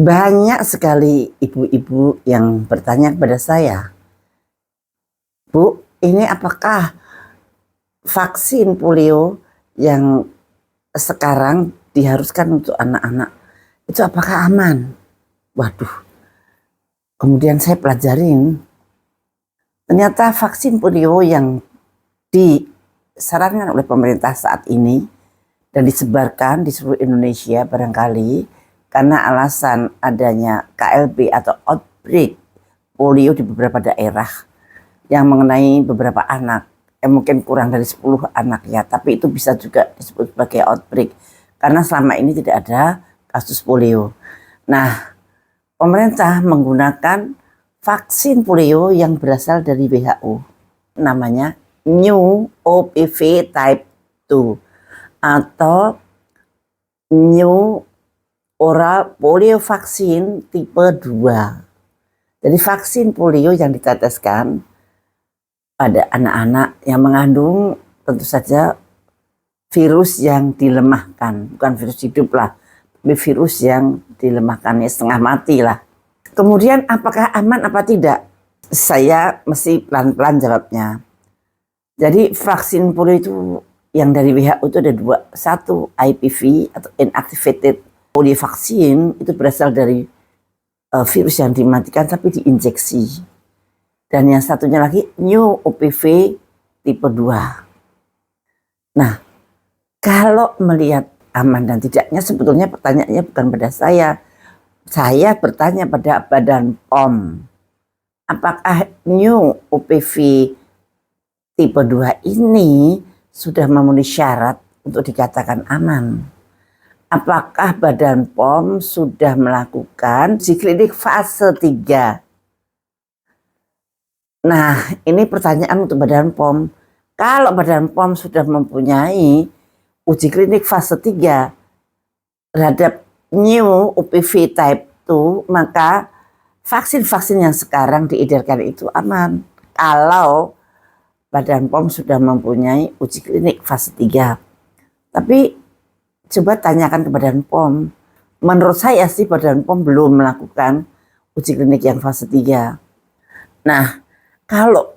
Banyak sekali ibu-ibu yang bertanya kepada saya, Bu, ini apakah vaksin polio yang sekarang diharuskan untuk anak-anak itu apakah aman? Waduh, kemudian saya pelajarin, ternyata vaksin polio yang disarankan oleh pemerintah saat ini dan disebarkan di seluruh Indonesia barangkali karena alasan adanya KLB atau outbreak polio di beberapa daerah yang mengenai beberapa anak, mungkin kurang dari 10 anak ya, tapi itu bisa juga disebut sebagai outbreak karena selama ini tidak ada kasus polio. Nah, pemerintah menggunakan vaksin polio yang berasal dari WHO, namanya New OPV Type 2 atau New Oral Polio Vaksin tipe 2. Jadi vaksin polio yang diteteskan pada anak-anak yang mengandung tentu saja virus yang dilemahkan, bukan virus hidup lah, tapi virus yang dilemahkannya setengah mati lah. Kemudian apakah aman apa tidak? Saya mesti pelan-pelan jawabnya. Jadi vaksin polio itu yang dari WHO itu ada dua. Satu IPV atau inactivated polio vaksin, itu berasal dari virus yang dimatikan tapi diinjeksi. Dan yang satunya lagi New OPV tipe 2. Nah, kalau melihat aman dan tidaknya sebetulnya pertanyaannya bukan pada saya. Saya bertanya pada Badan POM. Apakah New OPV tipe 2 ini sudah memenuhi syarat untuk dikatakan aman? Apakah Badan POM sudah melakukan uji klinik fase 3? Nah, ini pertanyaan untuk Badan POM. Kalau Badan POM sudah mempunyai uji klinik fase 3 terhadap New OPV Type 2, maka vaksin-vaksin yang sekarang diedarkan itu aman. Kalau Badan POM sudah mempunyai uji klinik fase 3. Tapi coba tanyakan ke Badan POM. Menurut saya sih Badan POM belum melakukan uji klinik yang fase 3. Nah, kalau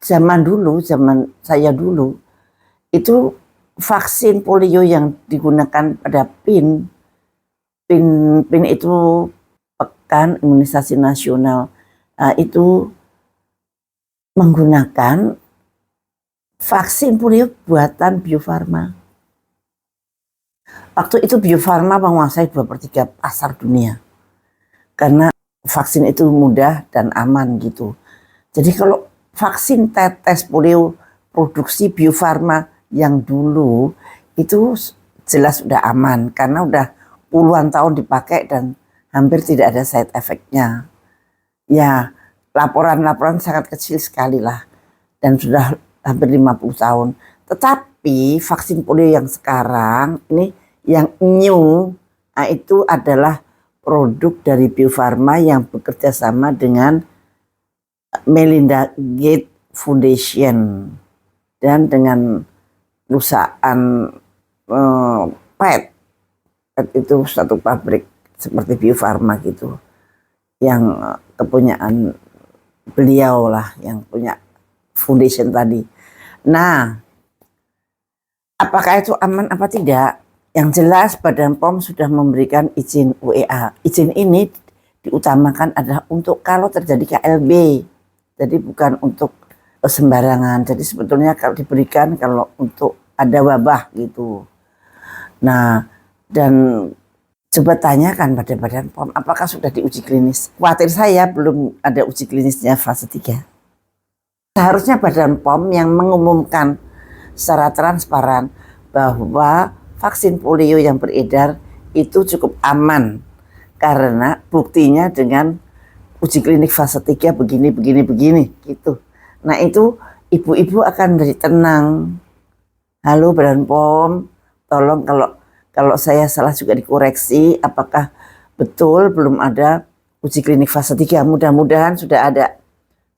zaman saya dulu, itu vaksin polio yang digunakan pada PIN itu Pekan Imunisasi Nasional, itu menggunakan vaksin polio buatan Bio Farma. Waktu itu Bio Farma menguasai 2/3 pasar dunia karena vaksin itu mudah dan aman gitu. Jadi kalau vaksin tetes polio produksi Bio Farma yang dulu itu jelas sudah aman karena udah puluhan tahun dipakai dan hampir tidak ada side effect-nya. Ya, laporan-laporan sangat kecil sekali lah dan sudah hampir 50 tahun. Tetapi vaksin polio yang sekarang ini yang new, itu adalah produk dari Bio Farma yang bekerja sama dengan Melinda Gates Foundation dan dengan perusahaan PET itu satu pabrik seperti Bio Farma gitu yang kepunyaan beliau lah yang punya foundation tadi. Nah, apakah itu aman apa tidak? Yang jelas Badan POM sudah memberikan izin UEA. Izin ini diutamakan adalah untuk kalau terjadi KLB. Jadi bukan untuk sembarangan. Jadi sebetulnya kalau diberikan kalau untuk ada wabah gitu. Nah, dan coba tanyakan pada Badan POM apakah sudah diuji klinis. Khawatir saya belum ada uji klinisnya fase 3. Seharusnya Badan POM yang mengumumkan secara transparan bahwa vaksin polio yang beredar itu cukup aman karena buktinya dengan uji klinik fase 3 begini gitu. Nah, itu ibu-ibu akan menjadi tenang. Halo Badan POM, tolong kalau saya salah juga dikoreksi, apakah betul belum ada uji klinik fase 3? Mudah-mudahan sudah ada.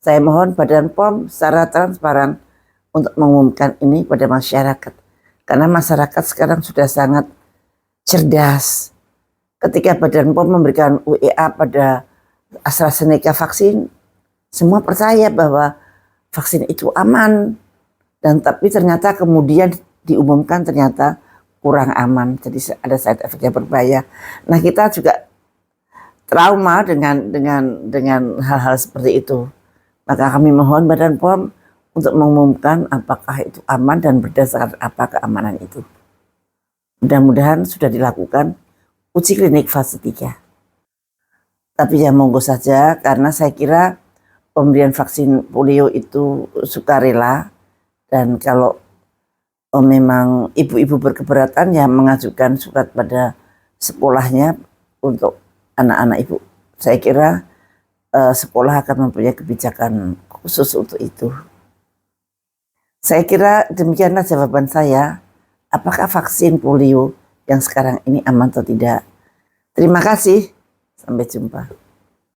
Saya mohon Badan POM secara transparan untuk mengumumkan ini pada masyarakat. Karena masyarakat sekarang sudah sangat cerdas. ketika Badan POM memberikan UEA pada AstraZeneca vaksin, semua percaya bahwa vaksin itu aman, dan tapi ternyata kemudian diumumkan ternyata kurang aman, jadi ada side effect yang berbahaya. Nah, kita juga trauma dengan hal-hal seperti itu. Maka kami mohon Badan POM untuk mengumumkan apakah itu aman dan berdasarkan apa keamanan itu. Mudah-mudahan sudah dilakukan uji klinik fase 3. Tapi ya monggo saja, karena saya kira pemberian vaksin polio itu sukarela, dan kalau memang ibu-ibu berkeberatan ya mengajukan surat pada sekolahnya untuk anak-anak ibu. Saya kira sekolah akan mempunyai kebijakan khusus untuk itu. Saya kira demikianlah jawaban saya. Apakah vaksin polio yang sekarang ini aman atau tidak? Terima kasih. Sampai jumpa.